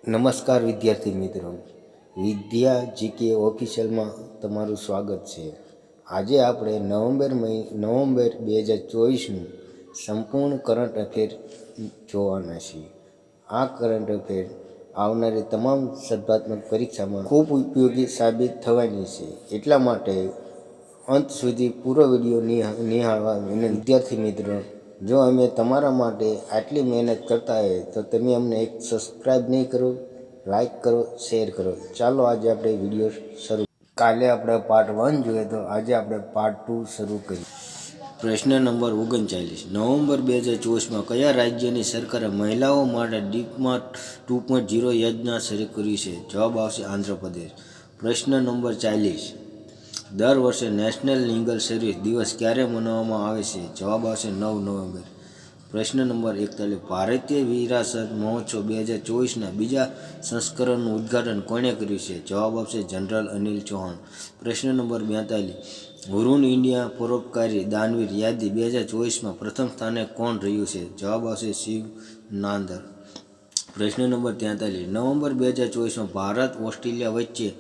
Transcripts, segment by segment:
નમસ્કાર વિદ્યાર્થી મિત્રો, વિદ્યા જીકે ઓફિશિયલમાં તમારું સ્વાગત છે. આજે આપણે નવેમ્બર 2024નું સંપૂર્ણ કરંટ અફેર જોવાના છીએ. આ કરંટ અફેર આવનારી તમામ સ્પર્ધાત્મક પરીક્ષામાં ખૂબ ઉપયોગી સાબિત થવાની છે. એટલા માટે અંત સુધી પૂરો વિડીયો નિહાળવા વિનંતી. વિદ્યાર્થી મિત્રો, જો અમે તમારા માટે આટલી મહેનત કરતા હોય તો તમે અમને એક સબસ્ક્રાઈબ નહીં કરો, લાઈક કરો, શેર કરો. ચાલો આજે આપણે વિડીયો શરૂ. કાલે આપણે પાર્ટ 1 જોઈએ તો આજે આપણે પાર્ટ 2 શરૂ કરીએ. પ્રશ્ન નંબર 39. નવેમ્બર 2024માં કયા રાજ્યની સરકારે મહિલાઓ માટે ડીમાર્ટ 2.0 યોજના શરૂ કરી છે? જવાબ આવશે આંધ્રપ્રદેશ. પ્રશ્ન નંબર 40. દર વર્ષે નેશનલ લીગલ સર્વિસ દિવસ ક્યારે મનાવવામાં આવે છે? જવાબ આવશે 9 નવેમ્બર. પ્રશ્ન નંબર 41. ભારતીય વિરાસત મહોત્સવ 2024ના બીજા સંસ્કરણનું ઉદ્ઘાટન કોણે કર્યું છે? જવાબ આવશે જનરલ અનિલ ચૌહાણ. પ્રશ્ન નંબર 42. હુરુન ઇન્ડિયા પરોપકારી દાનવીર યાદી 2024માં પ્રથમ સ્થાને કોણ રહ્યું છે? જવાબ આવશે શિવ નાદર. પ્રશ્ન નંબર 43. નવેમ્બર 2024માં ભારત ઓસ્ટ્રેલિયા વચ્ચે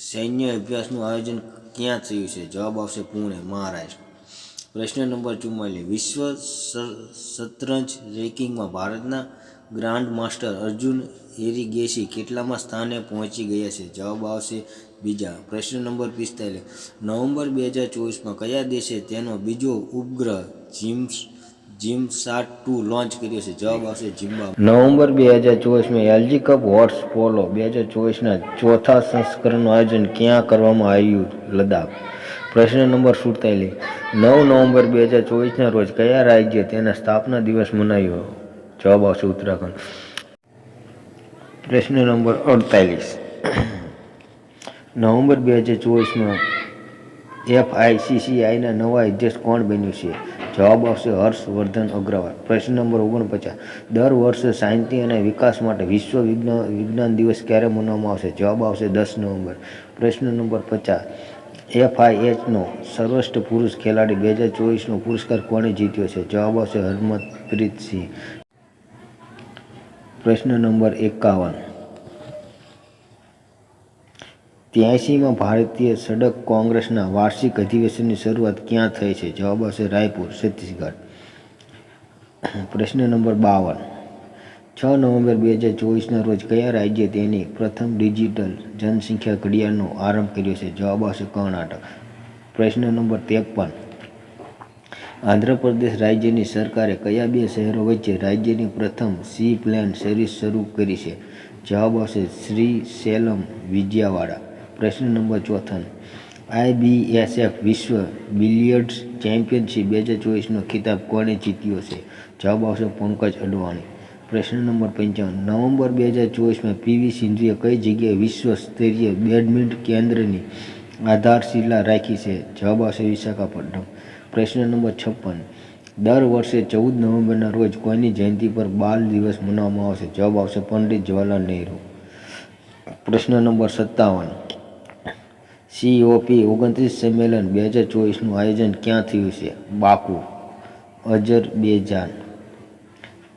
સૈન્ય અભ્યાસનું આયોજન ક્યાં થયું છે? જવાબ આવશે પુણે, મહારાષ્ટ્ર. પ્રશ્ન નંબર 44. વિશ્વ શતરંજ રેન્કિંગમાં ભારતના ગ્રાન્ડ માસ્ટર અર્જુન એરિગેસી કેટલામાં સ્થાને પહોંચી ગયા છે? જવાબ આવશે બીજા. પ્રશ્ન નંબર 45. નવેમ્બર 2024માં કયા દેશે તેનો બીજો ઉપગ્રહ જીમસાટ-2 લોન્ચ કર્યો છે? જવાબ આવશે ઝિમ્બાબ્વે. નવેમ્બર 2024માં એલજી કપ હોર્સ પોલો 2024ના ચોથા સંસ્કરણનું આયોજન ક્યાં કરવામાં આવ્યું? લદ્દાખ. પ્રશ્ન નંબર 47. 9 નવેમ્બર 2024ના રોજ કયા રાજ્ય તેના સ્થાપના દિવસ મનાવ્યો? જવાબ આવશે ઉત્તરાખંડ. પ્રશ્ન નંબર 48. નવેમ્બર 2024માં એફઆઈસીસીઆઈના નવા અધ્યક્ષ કોણ બન્યું છે? જવાબ આવશે હર્ષવર્ધન અગ્રવાલ. પ્રશ્ન નંબર 49. દર વર્ષે શાંતિ અને વિકાસ માટે વિશ્વ વિજ્ઞાન દિવસ ક્યારે મનાવવામાં આવશે? જવાબ આવશે 10 નવેમ્બર. પ્રશ્ન નંબર 50. એફઆઈએચનો સર્વશ્રેષ્ઠ પુરુષ ખેલાડી 2024નો પુરસ્કાર કોણે જીત્યો છે? જવાબ આવશે હરમનપ્રીત સિંહ. પ્રશ્ન નંબર 51. 83માં ભારતીય સડક કોંગ્રેસના વાર્ષિક અધિવેશનની શરૂઆત ક્યાં થઈ છે? જવાબ આવશે રાયપુર, છત્તીસગઢ. પ્રશ્ન નંબર 52. 6 નવેમ્બર 2024ના રોજ કયા રાજ્યે તેની પ્રથમ ડિજિટલ જનસંખ્યા ઘડિયાળનો આરંભ કર્યો છે? જવાબ આવશે કર્ણાટક. પ્રશ્ન નંબર 53. આંધ્રપ્રદેશ રાજ્યની સરકારે કયા બે શહેરો વચ્ચે રાજ્યની પ્રથમ સી પ્લેન સર્વિસ શરૂ કરી છે? જવાબ આવશે શ્રીશૈલમ, વિજયવાડા. પ્રશ્ન નંબર 54. આઈબીએસએફ વિશ્વ બિલિયર્ડ્સ ચેમ્પિયનશિપ 2024નો ખિતાબ કોણે જીત્યો છે? જવાબ આવશે પંકજ અડવાણી. પ્રશ્ન નંબર 55. નવેમ્બર 2024માં પીવી સિંધુએ કઈ જગ્યાએ વિશ્વ સ્તરીય બેડમિન્ટન કેન્દ્રની આધારશિલા રાખી છે? જવાબ આવશે વિશાખાપટ્ટનમ. પ્રશ્ન નંબર 56. દર વર્ષે 14 નવેમ્બરના રોજ કોઈની જયંતિ પર બાલ દિવસ મનાવવામાં આવશે? જવાબ આવશે પંડિત જવાહરલાલ નહેરુ. પ્રશ્ન નંબર 57. COP29 સંમેલન 2024નું આયોજન ક્યાં થયું છે? Baku, Azerbaijan.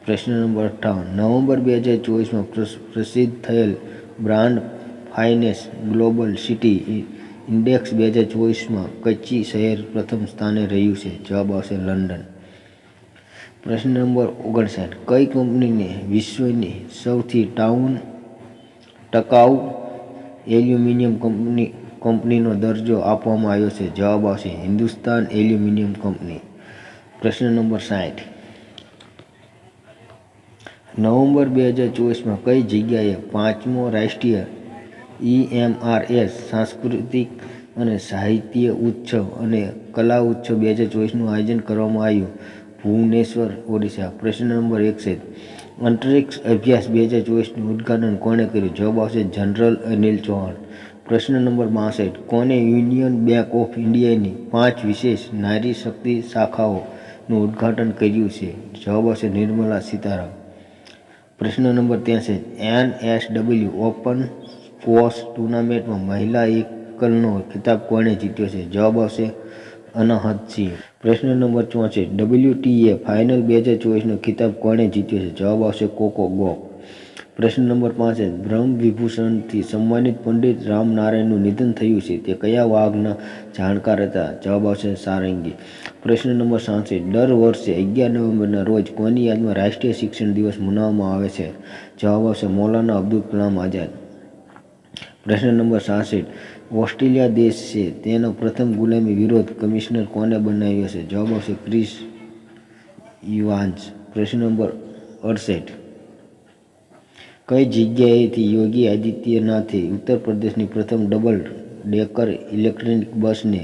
પ્રશ્ન નંબર 58. નવેમ્બર 2024માં પ્રસિદ્ધ થયેલ brand finance global city index 2024માં કચ્છી શહેર પ્રથમ સ્થાને રહ્યું છે? જવાબ આવશે લંડન. પ્રશ્ન નંબર 59. કઈ કંપનીને વિશ્વની સૌથી ટકાઉ એલ્યુમિનિયમ કંપનીનો દરજ્જો આપવામાં આવ્યો છે? જવાબ આવશે હિન્દુસ્તાન એલ્યુમિનિયમ કંપની. પ્રશ્ન નંબર 60. નવેમ્બર 2024માં કઈ જગ્યાએ 5મો રાષ્ટ્રીય EMRS સાંસ્કૃતિક અને સાહિત્ય ઉત્સવ અને કલા ઉત્સવ 2024નું આયોજન કરવામાં આવ્યું? ભુવનેશ્વર, ઓડિશા. પ્રશ્ન નંબર 61. અંતરિક્ષ અભ્યાસ 2024નું ઉદ્ઘાટન કોણે કર્યું? જવાબ આવશે જનરલ અનિલ ચૌહાણ. પ્રશ્ન નંબર 62. કોને યુનિયન બેંક ઓફ ઇન્ડિયાની 5 વિશેષ નારી શક્તિ શાખાઓનું ઉદ્ઘાટન કર્યું છે? જવાબ આવશે નિર્મલા સીતારામન. પ્રશ્ન નંબર 63. NSW ઓપન સ્ક્વોશ ટુર્નામેન્ટમાં મહિલા એકલનો ખિતાબ કોણે જીત્યો છે? જવાબ આવશે અનાહત સિંહ. પ્રશ્ન નંબર 64. WTA ફાઇનલ 2024નો ખિતાબ કોણે જીત્યો છે? જવાબ આવશે કોકો ગોફ. પ્રશ્ન નંબર 65 બ્રહ્મ વિભૂષણથી સન્માનિત પંડિત રામનારાયણનું નિધન થયું છે તે કયા વાઘના જાણકાર હતા? જવાબ આવશે સારંગી. પ્રશ્ન નંબર 66 દર વર્ષે 11 નવેમ્બરના રોજ કોની યાદમાં રાષ્ટ્રીય શિક્ષણ દિવસ મનાવવામાં આવે છે? જવાબ આવશે મૌલાના અબ્દુલ કલામ આઝાદ. પ્રશ્ન નંબર 67 ઓસ્ટ્રેલિયા દેશ છે તેનો પ્રથમ ગુલામી વિરોધ કમિશનર કોને બનાવ્યો છે? જવાબ આવશે ક્રિસ ઇવાન્સ. પ્રશ્ન નંબર 68 કઈ જગ્યાએથી યોગી આદિત્યનાથે ઉત્તર પ્રદેશની પ્રથમ ડબલ ડેકર ઇલેક્ટ્રિક બસને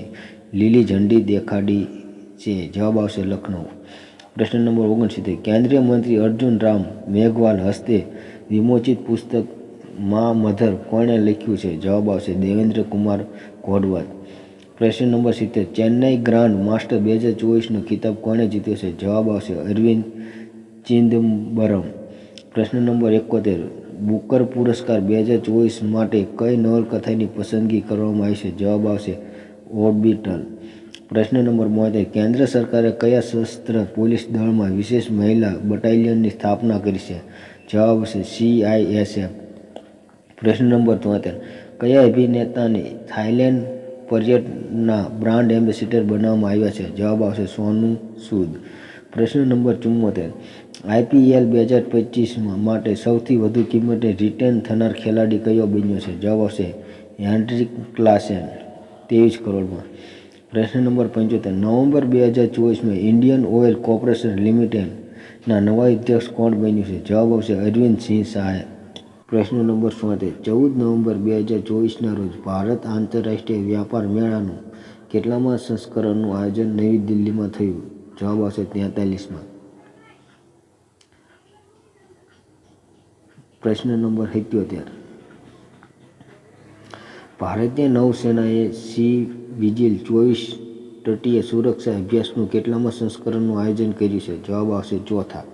લીલી ઝંડી દેખાડી છે? જવાબ આવશે લખનઉ. પ્રશ્ન નંબર 69 કેન્દ્રીય મંત્રી અર્જુન રામ મેઘવાલ હસ્તે વિમોચિત પુસ્તક મા મધર કોણે લખ્યું છે? જવાબ આવશે દેવેન્દ્ર કુમાર ઘોડવત. પ્રશ્ન નંબર 70 ચેન્નાઈ ગ્રાન્ડ માસ્ટર 2024નો ખિતાબ કોણે જીત્યો છે? જવાબ આવશે અરવિંદ ચિદમ્બરમ. પ્રશ્ન નંબર 71 બુકર પુરસ્કાર 2024 માટે કઈ નવલકથાની પસંદગી કરવામાં આવી છે? જવાબ આવશે ઓર્બિટલ. પ્રશ્ન નંબર 72 કેન્દ્ર સરકારે કયા સશસ્ત્ર પોલીસ દળમાં વિશેષ મહિલા બટાલિયનની સ્થાપના કરી છે? જવાબ આવશે CISF. પ્રશ્ન નંબર 73 કયા અભિનેતાને થાઇલેન્ડ પર્યટનના બ્રાન્ડ એમ્બેસેડર બનાવવામાં આવ્યા છે? જવાબ આવશે સોનુ સૂદ. પ્રશ્ન નંબર 74 IPL 2025 માટે સૌથી વધુ કિંમતે રિટેન થનાર ખેલાડી કયો બન્યો છે? જવાબ આવશે હેન્ડ્રિક ક્લાસેન 23 કરોડમાં. પ્રશ્ન નંબર 75 નવેમ્બર 2024માં ઇન્ડિયન ઓઇલ કોર્પોરેશન લિમિટેડના નવા અધ્યક્ષ કોણ બન્યું છે? જવાબ આવશે અરવિંદ સિંહ શાહ. પ્રશ્ન નંબર 74 14 નવેમ્બર 2024ના રોજ ભારત આંતરરાષ્ટ્રીય વ્યાપાર મેળાનું કેટલામાં સંસ્કરણનું આયોજન નવી દિલ્હીમાં થયું? જવાબ આવશે 43માં. પ્રશ્ન નંબર 77 ભારતીય નૌસેનાએ સી વિજિલ 24 તટીય સુરક્ષા અભ્યાસનું કેટલામાં સંસ્કરણનું આયોજન કર્યું છે? જવાબ આવશે ચોથા.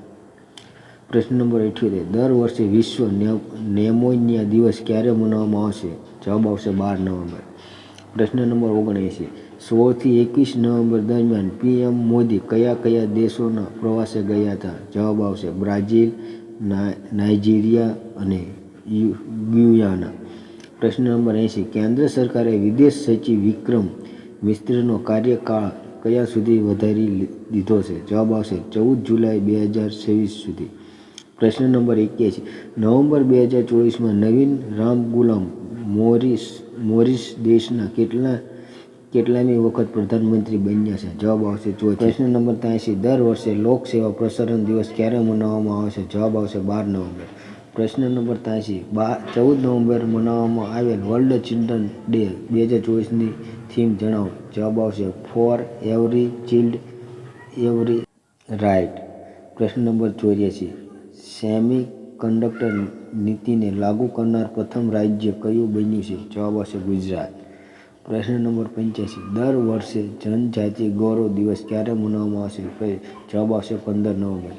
પ્રશ્ન નંબર 78 દર વર્ષે વિશ્વ નેમોનિયા દિવસ ક્યારે મનાવવામાં આવશે? જવાબ આવશે 12 નવેમ્બર. પ્રશ્ન નંબર 79 16થી 21 નવેમ્બર દરમિયાન PM મોદી કયા કયા દેશોના પ્રવાસે ગયા હતા? જવાબ આવશે બ્રાઝિલ, નાઇજીરિયા અને ગુયાના. પ્રશ્ન નંબર 80 કેન્દ્ર સરકારે વિદેશ સચિવ વિક્રમ મિસ્ત્રીનો કાર્યકાળ કયા સુધી વધારી દીધો છે? જવાબ આવશે 14 જુલાઈ 2026 સુધી. પ્રશ્ન નંબર 81 નવેમ્બર 2024માં નવીન રામગુલામ મોરિસ દેશના કેટલામી વખત પ્રધાનમંત્રી બન્યા છે? જવાબ આવશે ચોથી. પ્રશ્ન નંબર 83 દર વર્ષે લોકસેવા પ્રસારણ દિવસ ક્યારે મનાવવામાં આવે છે? જવાબ આવશે 12 નવેમ્બર. પ્રશ્ન નંબર 83 14 નવેમ્બર મનાવવામાં આવેલ વર્લ્ડ ચિલ્ડ્રન ડે 2024ની થીમ જણાવો. જવાબ આવશે for every child every right. પ્રશ્ન નંબર 84 સેમી કન્ડક્ટર નીતિને લાગુ કરનાર પ્રથમ રાજ્ય કયું બન્યું છે? જવાબ આવશે ગુજરાત. પ્રશ્ન નંબર 85 દર વર્ષે જનજાતિ ગૌરવ દિવસ ક્યારે મનાવવામાં આવશે? જવાબ આવશે 15 નવેમ્બર.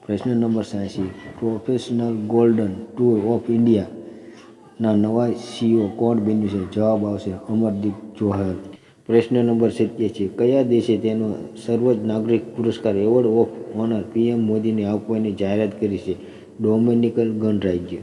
પ્રશ્ન number 86 professional golden tour of ઇન્ડિયાના નવા CEO કોણ બન્યું છે? જવાબ આવશે અમરદીપ જોહર. પ્રશ્ન નંબર 87 કયા દેશે તેનો સર્વોચ્ચ નાગરિક પુરસ્કાર એવોર્ડ ઓફ ઓનર PM મોદીને આપવાની જાહેરાત કરી છે? ડોમિનિકન ગણરાજ્ય.